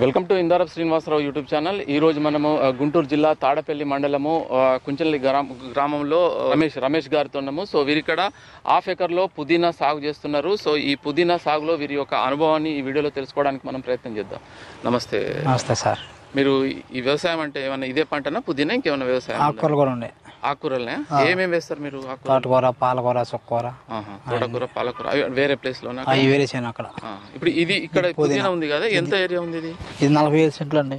Welcome to Indarap Srinivasarao YouTube channel. ఈ రోజు మనము గుంటూరు జిల్లా తాడపల్లి మండలము కుంచెల్లి గ్రామంలో రమేష్ గారితో ఉన్నాము. సో వీరిక్కడ హాఫ్ ఎకర్లో పుదీనా సాగు చేస్తున్నారు. సో ఈ పుదీనా సాగులో వీరి యొక్క అనుభవాన్ని ఈ వీడియోలో తెలుసుకోవడానికి మనం ప్రయత్నం చేద్దాం. నమస్తే. నమస్తే సార్. మీరు ఈ వ్యవసాయం అంటే ఏమన్నా ఇదే పంటనా, పుదీనా ఇంకేమైనా వ్యవసాయం? ఆకుకూరలు కూడా ఉన్నాయి. ఆకుకూరలనే ఏమేమి వేస్తారు మీరు? తోటకూర, పాలకూర, చుక్కకూర. తోటకూర, పాలకూర వేరే ప్లేస్ లో వేరే చేయను అక్కడ. ఇప్పుడు ఇది ఇక్కడ పుదీనా ఉంది కదా, ఎంత ఏరియా ఉంది ఇది? ఇది 45 సెంట్లు అండి.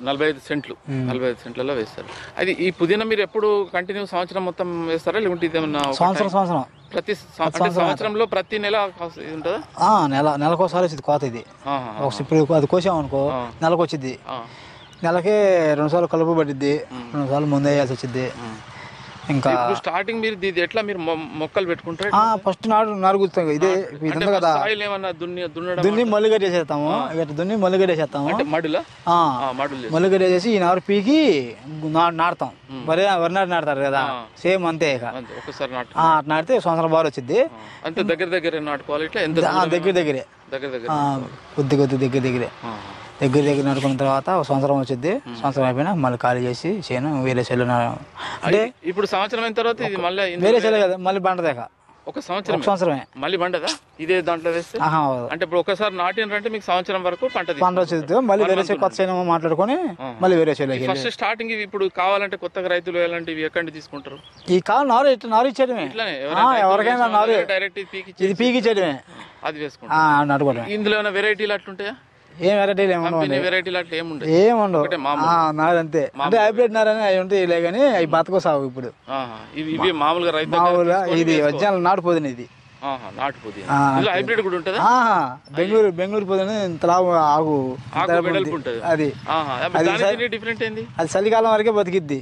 45 సెంట్లు. 45 సెంట్లలో వేస్తారు. అది ఈ పుదీనా మీరు ఎప్పుడు కంటిన్యూ సంవత్సరం మొత్తం వేస్తారా, లేకుంటే ఇదేమన్నా సంవత్సరం ప్రతి సంవత్సరంలో ప్రతి నెల ఉంటుందా? నెలకోసారి వచ్చింది కోత. ఇది ఇప్పుడు అది కోసామనుకో నెలకు వచ్చింది. నెలకి 2 సార్లు కలుపు పట్టిద్ది, 2 సార్లు ముందు వేయాల్సి వచ్చింది. ఇంకా స్టార్టింగ్ మీరు ఇది ఎట్లా మీరు మొక్కలు పెట్టుకుంటారు? ఫస్ట్ నారు గుర్తాం. ఇదే ఇదంతా కదా, దున్ని మల్లి కట్టేసేస్తాము. దున్ని మల్లి కట్టేసేస్తాము. మల్లి కట్టేసేసి ఈ నారు పీకి నాటుతాం. వరి నారు నాటుతారు కదా, సేమ్ అంతే. ఇక ఒకసారి నాటితే సంవత్సరం బాగా వచ్చింది. అంతే దగ్గర నాటుకోవాలి. దగ్గరే దగ్గర నడుకున్న తర్వాత ఒక సంవత్సరం వచ్చింది. సంవత్సరం అయిపోయినా మళ్ళీ ఖాళీ చేసి చేను వేరే చెల్లు. అంటే ఇప్పుడు సంవత్సరం అయిన తర్వాత ఇది మళ్ళీ వేరే చెల్లు కదా, మళ్ళీ బండదేక ఒక సంవత్సరమే మళ్ళీ బండదా ఇదే దాంట్లో వేస్తే? అంటే ఇప్పుడు ఒకసారి నాటినంటే మీకు సంవత్సరం వరకు పంట వచ్చింది. మళ్ళీ వేరే కొత్త చేను మాట్లాడుకొని మళ్ళీ వేరే చెల్లు. ఫస్ట్ స్టార్టింగ్ ఇప్పుడు కావాలంటే కొత్తగా రైతులు ఎలాంటివి ఎక్కడి తీసుకుంటారు? ఈ కాలం నారు ఇచ్చేయడమే. ఎవరికైనా నారు డైరెక్ట్ ఇది పీకి ఇచ్చేయడమే, అది వేసుకుంటారు. నాటుకోవడం. ఇందులో ఏమైనా వెరైటీలు అట్లుంటాయా? ఏం వెరైటీలు ఏముండవు. నారంతే. అంటే హైబ్రిడ్ నారని అవి ఉంటాయి కానీ అవి బతకో సాగు. ఇప్పుడు మామూలుగా ఇది ఒరిజినల్ నాటు పొదిన. ఇది హైబ్రిడ్ కూడా ఉంటుందా? బెంగళూరు పొదిన ఇంత ఆకు. అది చలికాలం వరకే బతికిద్ది.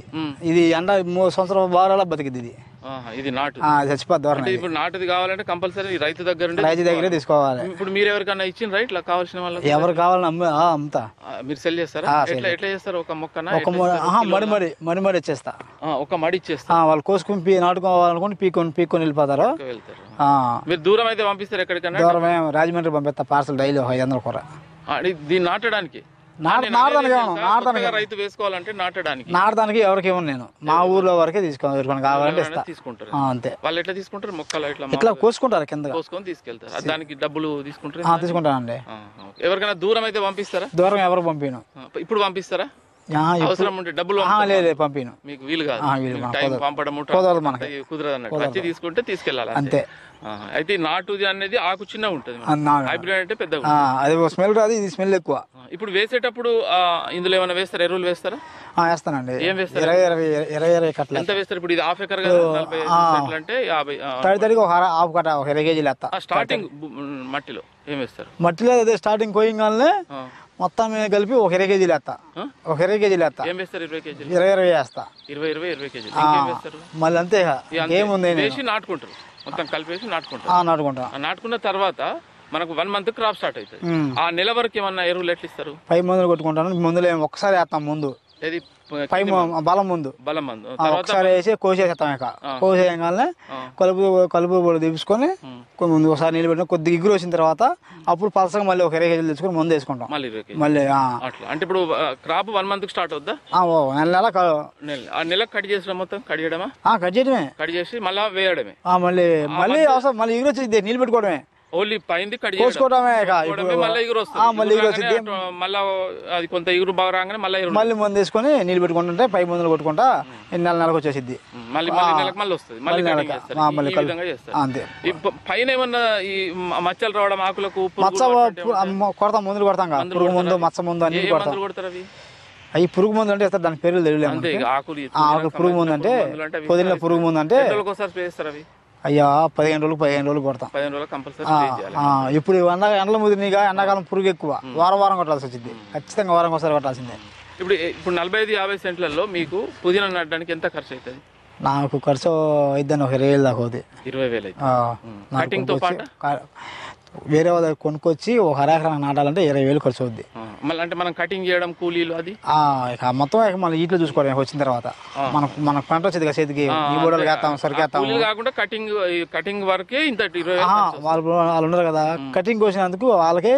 ఇది ఎండ 3 సంవత్సరం వారాల బతికిద్ది. ఇది నాటు చచ్చిపోద్ది. ఇప్పుడు నాటుది కావాలంటే కంపల్సరీ రైతు దగ్గరే తీసుకోవాలి. ఇప్పుడు మీరు ఎవరికన్నా ఇచ్చిన రైట్ కావాల్సిన వాళ్ళకి ఎవరు కావాలని అమ్ముతా. మీరు సెల్ చేస్తారా? ఎట్లా చేస్తారు? ఒక మొక్కన మడి ఇచ్చేస్తా. ఒక మడి ఇచ్చేస్తా. వాళ్ళు కోసుకుని నాటుకోవాలనుకుని పీక్కొని వెళ్ళిపోతారు. మీరు దూరం అయితే పంపిస్తారు? ఎక్కడికన్నా దూరమే రాజమండ్రి పంపిస్తా పార్సల్ డైలీ 500 కూర. దీన్ని నాటడానికి రైతు వేసుకోవాలంటే నాటడానికి ఎవరికి ఇవ్వను నేను. మా ఊర్లో వరకే తీసుకోవాలి. కావాలంటే తీసుకుంటారు. అంతే. వాళ్ళు ఎట్లా తీసుకుంటారు? మొక్కలు ఇట్లా కోసుకుంటారు, కింద కోసుకొని తీసుకెళ్తారు. దానికి డబ్బులు తీసుకుంటారు? తీసుకుంటానండి. ఎవరికైనా దూరం అయితే పంపిస్తారా? దూరం ఎవరు పంపిను. ఇప్పుడు పంపిస్తారా? అవసరం ఉంటే డబ్బులు లేదు పంపిను. మీకు వీలు కాదు. టైం పంపడం కుదరదు అన్నట్టు. వచ్చి తీసుకుంటే తీసుకెళ్ళాలి అంతే. అయితే నాటుది అనేది ఆకు చిన్న ఉంటుంది, హైబ్రిడ్ అంటే పెద్దగా. అది స్మెల్ రాదు, ఇది స్మెల్ ఎక్కువ. ఇప్పుడు వేసేటప్పుడు ఇందులో ఏమైనా వేస్తారా? ఎరువులు వేస్తారా? వేస్తానండి. ఏం వేస్తారు? 20 కట్టలు. ఎంత వేస్తారు? ఇప్పుడు ఇది హాఫ్ ఎకర్ కదా, 40 అంటే 50. తడికి ఒక హాఫ్ కట్ట, ఒక 20 కేజీలు వేస్తా. స్టార్టింగ్ మట్టిలో ఏం వేస్తారు? మట్టిలో అదే స్టార్టింగ్ కోయంగానే మొత్తం కలిపి ఒక 20 కేజీలు వేస్తా. ఒక 20 కేజీలు వేస్తా. ఏం వేస్తారు? 20 కేజీలు. 20 వేస్తా. 20 కేజీలు మళ్ళీ అంతే. ఏముంది వేసి నాటుకుంటారు, మొత్తం కలిపేసి నాటుకుంటా. నాటుకున్న తర్వాత మనకు 1 మంత్ క్రాప్ స్టార్ట్ అవుతుంది. ఆ నెల వరకు ఏమన్నా ఎరువులు ఎట్లా ఇస్తారు? 5 మందులు కొట్టుకుంటాను. ముందులో ఒక్కసారి వేస్తాం. ముందు బలం మందు ఒకసారి వేసి కోసేస్తాం. ఇక కోసేయగానే కలుపు తీసుకొని ముందు ఒకసారి నీళ్ళు పెట్టిన కొద్దిగా ఇగురు వచ్చిన తర్వాత అప్పుడు పలసగా మళ్ళీ ఒక 20 కేజీలు తీసుకొని ముందు వేసుకుంటాం. మళ్ళీ అంటే ఇప్పుడు క్రాప్ 1 మంత్ స్టార్ట్ అవుద్దా? నెల కట్ చేసిన మొత్తం కట్ చేయడమా? కట్ చేసి మళ్ళీ వేయడమే. మళ్ళీ అవసరం మళ్ళీ ఇగురు వచ్చి నీళ్ళు పెట్టుకోవడమే. ఓన్లీ పైంది కోసుకోవడమే. మళ్ళీ ఇగురు వస్తుంది. మళ్ళీ అది కొంత ఇగురు బాగా రాగానే మళ్ళీ ముందు వేసుకొని నీళ్ళు పెట్టుకుంటుంటే 5 మందులు కొట్టుకుంటా నెలకు వచ్చేసిద్ది. మళ్ళీ వస్తుంది. అంతే. పైన ఏమన్నా ఈ మచ్చలు రావడం, ఆకులకు కొడతాం, మందులు కొడతాం. పురుగు ముందు, మచ్చ ముందు అన్ని కొడతారు. అవి పురుగు మందు అంటే దాని పేర్లు తెలియలేదు. ఆకు పురుగు ముందు అంటే పొదిలో పురుగు ముందు అంటే అయ్యా 15 రోజులు కొడతాం. 15 రోజులు కంపల్సరీ. ఇప్పుడు ఎండల ముదిరినిగా ఎండాకాలం పురుగు ఎక్కువ. వారం కొట్టాల్సి వచ్చింది. ఖచ్చితంగా వారం ఒకసారి కొట్టాల్సిందే. ఇప్పుడు 45-50 సెంట్లలో మీకు పుదీనా నాటడానికి ఎంత ఖర్చు అవుతుంది? నాకు ఖర్చు అయిద్దని ఒక 20,000 దాకా అవుతుంది. 20,000 కటింగ్ తో పాటు వేరే వాళ్ళ కొనుక్కొచ్చి ఒక అరెకరానికి నాటాలంటే 20,000 ఖర్చు అవుద్ది. మళ్ళీ అంటే మనం కటింగ్ చేయడం కూలీలు అది ఇక మొత్తం ఇక మన ఇంట్లో చూసుకోవడం వచ్చిన తర్వాత మనకు పంట వచ్చేది కదా చేతికి ఈ బోడలు వేస్తాం సరికేస్తాం. కాకుండా కటింగ్ వరకే ఇంత వాళ్ళు ఉన్నారు కదా కటింగ్ కోసినందుకు వాళ్ళకే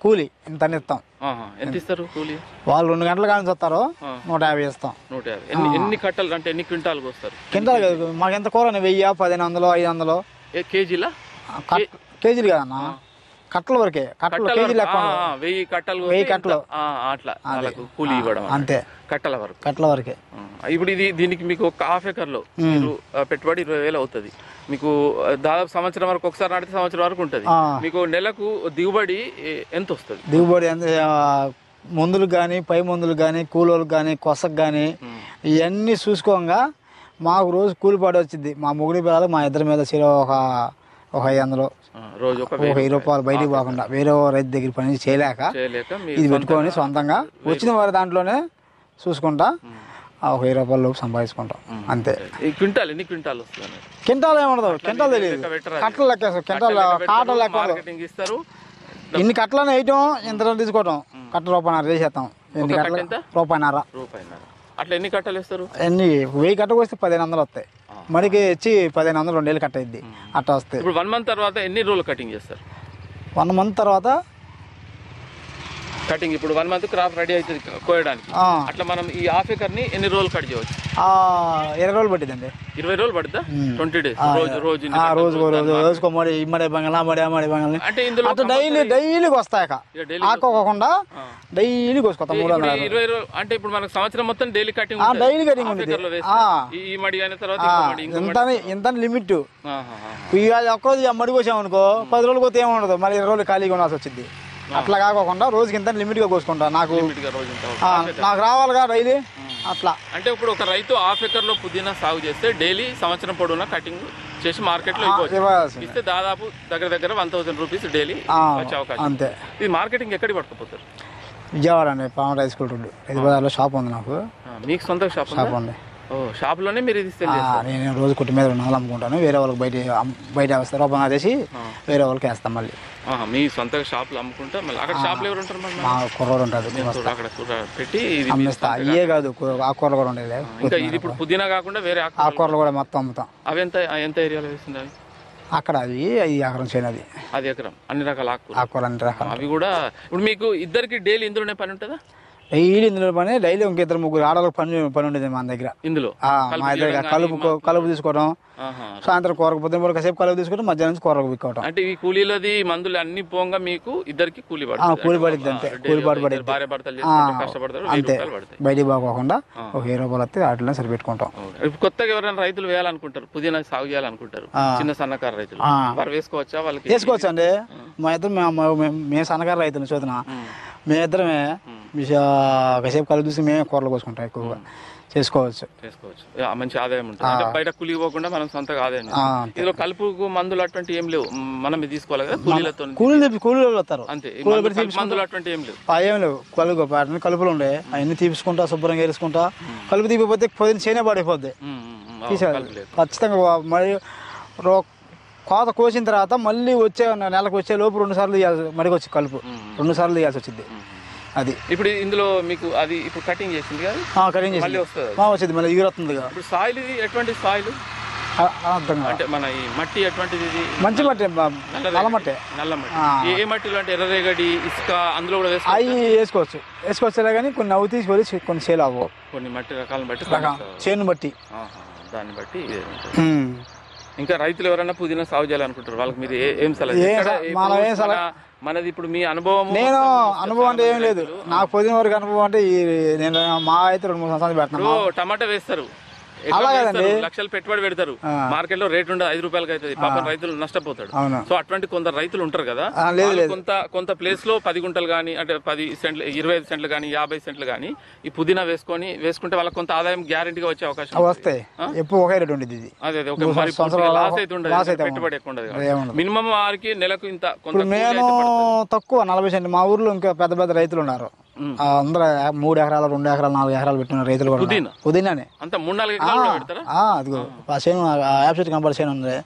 కూలి ఇంత ఇస్తాం. ఎంత ఇస్తారు కూలి? వాళ్ళు 2 గంటలు కానీ వస్తారు 150 ఇస్తాం. 150. ఎన్ని కట్టలు అంటే ఎన్ని క్వింటాలు వస్తారు? క్వింటాల్ కదా మాకు ఎంత కూర 1000, 1500, 500 కేజీలా? కేజీలు కదన్నా కట్టల వరకే. కట్టలు కేజీలు 1000 కట్టలు అట్లా కూలి ఇవ్వడం అంతే. కట్టల వరకే. ఇప్పుడు దీనికి మీకు ఒక హాఫ్ ఎకర్లో మీరు పెట్టుబడి 20,000 అవుతుంది. మీకు దాదాపు సంవత్సరం వరకు ఒకసారి నాటితే సంవత్సరం వరకు ఉంటుంది. మీకు నెలకు దిగుబడి ఎంత వస్తుంది? దిగుబడి ఎంత మందులకు కానీ పై మందులకు కానీ కూలోళ్ళకి కానీ కొసకు కానీ ఇవన్నీ చూసుకోగా మాకు రోజు కూలిపాటు వచ్చింది. మా మొగుడి పిల్లలు మా ఇద్దరి మీద ఒక 500 రోజు ఒక 1000 రూపాయలు బయటికి పోకుండా వేరే రైతు దగ్గర పని చేయలేక ఇది పెట్టుకొని సొంతంగా వచ్చిన వారి దాంట్లోనే చూసుకుంటా ఒక 1000 రూపాయల లోపు సంపాదించుకుంటాం అంతే. క్వింటాల్ ఎన్ని క్వింటాల్ వస్తుంది? క్వింటాల్ ఏమడదు క్వింటాల్ తెలియదు కట్టలు లెక్కేస్తాం. క్వింటాల్ కాటలు లెక్క ఇస్తారు. ఇన్ని కట్టలను వేయటం ఇంత తీసుకోవటం కట్ట రూపాయన్నర చేసేస్తాం. ఎన్ని కట్టలు? రూపాయన్నర. అట్లా ఎన్ని కట్టలు వేస్తారు? 1000 కట్టకు వస్తే 1500 వస్తాయి. మనకి వచ్చి 1500 2,000 కట్ట అయింది అట్లా వస్తాయి. ఇప్పుడు 1 మంత్ తర్వాత ఎన్ని రోజులు కటింగ్ చేస్తారు? 1 మంత్ తర్వాత కటింగ్. ఇప్పుడు 1 మంత్ క్రాప్ రెడీ అవుతుంది కోయడానికి. అట్లా మనం ఈ హాఫ్ ఎకర్ ని ఎన్ని రోజులు కట్ చేయవచ్చు? 20 రోజులు పట్టిందండి. 20 రోజులు పడుతుందా? 20 డేస్. రోజుకో మడి ఇమ్మడే బంగాళ మడి బంగాళ అంటే ఇందులో డైలీ వస్తాయి ఆకోకుండా డైలీ కోసుకొస్తాం. 20 రోజులు అంటే ఇప్పుడు మనకు సంవత్సరం మొత్తం డైలీ కటింగ్ డైలీ కటింగ్ ఉంది. ఈ మడి అయిన తర్వాత ఇంత లిమిట్. ఒక్కరోజు మడి కోసామనుకో 10 రోజులు పోతే ఏముండదు, మరి 20 రోజులు ఖాళీగా ఉండాల్సి వచ్చింది. అట్లా కాకుండా రోజుకి ఇంత లిమిట్ గా కోసుకుంటా. నాకు రావాలిగా డైలీ అట్లా. అంటే ఇప్పుడు ఒక రైతు హాఫ్ ఎకర్ లో పుదీనా సాగు చేస్తే డైలీ సంవత్సరం పొడవునా కటింగ్ చేసి మార్కెట్ లో ఇస్తే దాదాపు దగ్గర 1000 రూపీస్ డైలీ వచ్చే అవకాశం అంతే. ఇది మార్కెటింగ్ ఎక్కడికి పట్టుకుపోతారు? విజయవాడ అండి, పామర హై స్కూల్ రోడ్డు హైదరాబాద్లో షాప్ ఉంది నాకు. మీకు సొంత షాప్ ఉంది? షాప్ లోనే మీరు ఇది నేను రోజు కుట్టి మీద 200 అమ్ముకుంటాను. వేరే వాళ్ళకి బయట వస్తారు రూపాయలు వేసి వేరే వాళ్ళకి వేస్తాం. మళ్ళీ మీ సొంత షాప్ లో అమ్ముకుంటా. మళ్ళీ అక్కడ షాప్ లో ఎవరు ఉంటారు? మా కుర్రోడు ఉంటుంది అక్కడ పెట్టి అమ్మేస్తా. అయ్యే కాదు ఆకుకూరలు కూడా ఉండేది. ఇంకా ఇది ఇప్పుడు పుదీనా కాకుండా వేరే ఆకుకూరలు కూడా మొత్తం అమ్ముతాం. అవి ఎంత ఏరియాలో వేస్తుంది? అవి అక్కడ అది ఎకరం చేయను. అది ఎకరం అన్ని రకాల ఆకుకూర అన్ని రకాలు. అవి కూడా ఇప్పుడు మీకు ఇద్దరికి డైలీ ఇందులోనే పని ఉంటుందా? డైలీ ఇందులో పని డైలీ ఇంక 2-3 ఆడవాళ్ళకి పని ఉండేది మన దగ్గర. ఇందులో మా దగ్గర కలుపు తీసుకోవడం, సాయంత్రం కూరకు పొద్దున కాసేపు కలుపు తీసుకోవడం, మధ్యాహ్నం నుంచి కూరకు బిక్కోవడం. అంటే ఈ కూలీలది మందులు అన్ని పోగా మీకు ఇద్దరికి కూలీ పడుతుంది అంతే. కూలిపాటు పడుతుంది అంతే. బయటికి పోకుండా ఒక 1000 రూపాయలు వస్తే వాటిలో సరిపెట్టుకుంటాం. కొత్తగా ఎవరైనా రైతులు వేయాలనుకుంటారు, పుదీనా సాగు చేయాలనుకుంటారు, చిన్న సన్నకారు రైతులు వారు వేసుకోవచ్చా? వాళ్ళకి వేసుకోవచ్చు అండి. మా ఇద్దరు మేము సన్నకారు రైతులు చూద్దాం. మేమిద్దరమే కాసేపు కలుపు చూసి మేమే కూరలు కోసుకుంటాం. ఎక్కువగా చేసుకోవచ్చు. మంచి ఆదాయం ఉంటుంది. బయట కూలికి పోకుండా మనం సొంతగా ఆదాయం. ఇందులో కలుపుకు మందులు అటువంటి ఏం లేవు, మనం తీసుకోవాలి కదా కూలీలతో. కూలీలు వస్తారు అంతే. మందులు అటువంటి ఏం లేవు. ఏం లేవు. కలుపులు ఉండే అవన్నీ తీపించుకుంటా శుభ్రంగా వేసుకుంటా. కలుపు తీపిపోతే పొద్దున్న చేనే పడిపోద్ది. ఖచ్చితంగా మరి కోత కోసిన తర్వాత మళ్ళీ నెలకు వచ్చే లోపు 2 సార్లు తీయాల్సి మడికి వచ్చి కలుపు 2 సార్లు తీయాల్సి వచ్చింది. అది ఇప్పుడు ఇందులో మీకు అది ఇప్పుడు కటింగ్ చేసింది కదా, కటింగ్ చేసి వచ్చింది మళ్ళీ ఎగురుతుంది. ఇప్పుడు సాయిల్ ఇది ఎటువంటి సాయిల్? అంటే మన ఈ మట్టి ఎటువంటిది? ఇది మంచి మట్టి, నల్ల మట్టి. ఏ మట్టిలో అంటే ఎర్రరేగడి, ఇసుక అందులో కూడా వేసుకోవచ్చు కానీ కొన్ని అవి తీసుకొని కొన్ని సేల్ అవ్వవు. కొన్ని మట్టి రకాలను బట్టి చేను బట్టి దాన్ని బట్టి. ఇంకా రైతులు ఎవరైనా పుదీనా సాగు చేయాలనుకుంటారు, వాళ్ళకి మీరు ఏం సలహా? మనది ఇప్పుడు మీ అనుభవం. నేను అనుభవం అంటే ఏం లేదు నాకు. పుదీనా వరకు అనుభవం అంటే నేను మా అయితే 2-3 సంవత్సరాలు పెట్టినా. టమాటా వేస్తారు, లక్షలు పెట్టుబడి పెడతారు, మార్కెట్ లో రేట్ ఉండదు, 5 రూపాయలకి అవుతుంది. పాపం రైతులు నష్టపోతాడు. సో అటువంటి కొందరు రైతులు ఉంటారు కదా, కొంత ప్లేస్ లో 10 గుంటలు గానీ, అంటే 10 సెంట్లు, 25 సెంట్లు గానీ, 50 సెంట్లు గానీ ఈ పుదీనా వేసుకుంటే వాళ్ళకి కొంత ఆదాయం గ్యారెంటీగా వచ్చే అవకాశం వస్తాయి. ఎప్పుడు ఒకే రేట్ ఉండేది. అదే లాస్ అయితే ఉండదు, పెట్టుబడి ఎక్కువ ఉండదు. మినిమం వారికి నెలకు ఇంత. నేను తక్కువ 40 సెంట్లు. మా ఊర్లో ఇంకా పెద్ద రైతులు ఉన్నారు, అందరూ 3 ఎకరాలు 2 ఎకరాలు 4 ఎకరాలు పెట్టిన రైతులు కూడా పుదీనానే అంత 3-4 ఎకరాలు పెడతారా? అదిగో ఆ చేను యాప్సెట్ కంపల్ చేను ఉంది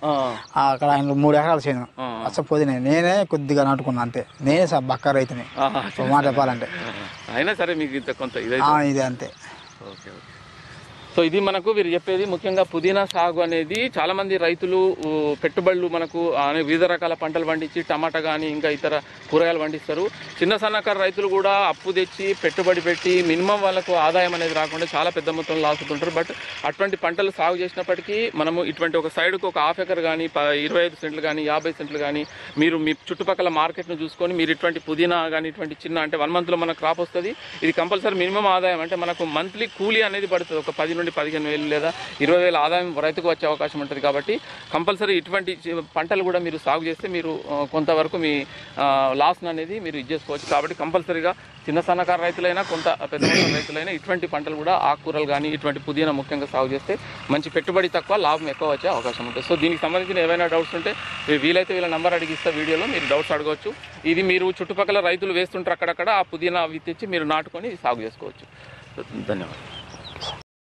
అక్కడ ఆయన 3 ఎకరాల చేను అసలు పుదీనా నేనే కొద్దిగా నాటుకున్నా అంతే. నేనే బక్క రైతుని మాట చెప్పాలంటే. అయినా సరే మీకు ఇంత కొంత ఇదే అంతే. Okay okay. సో ఇది మనకు వీరు చెప్పేది ముఖ్యంగా పుదీనా సాగు అనేది చాలా మంది రైతులు పెట్టుబడులు మనకు వివిధ రకాల పంటలు పండించి టమాటా కానీ ఇంకా ఇతర కూరగాయలు పండిస్తారు. చిన్న సన్నకారు రైతులు కూడా అప్పు తెచ్చి పెట్టుబడి పెట్టి మినిమం వాళ్ళకు ఆదాయం అనేది రాకుండా చాలా పెద్ద మొత్తంలో లాసుతుంటారు. బట్ అటువంటి పంటలు సాగు చేసినప్పటికీ మనము ఇటువంటి ఒక సైడ్కు ఒక హాఫ్ ఎకర్ కానీ 25 సెంట్లు కానీ 50 సెంట్లు కానీ మీరు మీ చుట్టుపక్కల మార్కెట్ను చూసుకొని మీరు ఇటువంటి పుదీనా కానీ ఇటువంటి చిన్న అంటే 1 మంత్లో మనకు క్రాప్ వస్తుంది. ఇది కంపల్సరీ మినిమం ఆదాయం అంటే మనకు మంత్లీ కూలీ అనేది పడుతుంది. ఒక 10 నుండి 15,000 లేదా 20,000 ఆదాయం రైతుకు వచ్చే అవకాశం ఉంటుంది. కాబట్టి కంపల్సరీ ఇటువంటి పంటలు కూడా మీరు సాగు చేస్తే మీరు కొంతవరకు మీ లాస్ అనేది మీరు చేసుకోవచ్చు. కాబట్టి కంపల్సరీగా చిన్న సన్నకారు రైతులైనా కొంత పెద్ద రైతులైనా ఇటువంటి పంటలు కూడా ఆకుకూరలు కానీ ఇటువంటి పుదీనా ముఖ్యంగా సాగు చేస్తే మంచి పెట్టుబడి తక్కువ లాభం ఎక్కువ వచ్చే అవకాశం ఉంటుంది. సో దీనికి సంబంధించిన ఏవైనా డౌట్స్ ఉంటే వీలైతే వీళ్ళ నెంబర్ అడిగిస్తే వీడియోలో మీరు డౌట్స్ అడగవచ్చు. ఇది మీరు చుట్టుపక్కల రైతులు వేస్తుంటారు అక్కడక్కడ ఆ పుదీనా తెచ్చి మీరు నాటుకొని సాగు చేసుకోవచ్చు. ధన్యవాదాలు.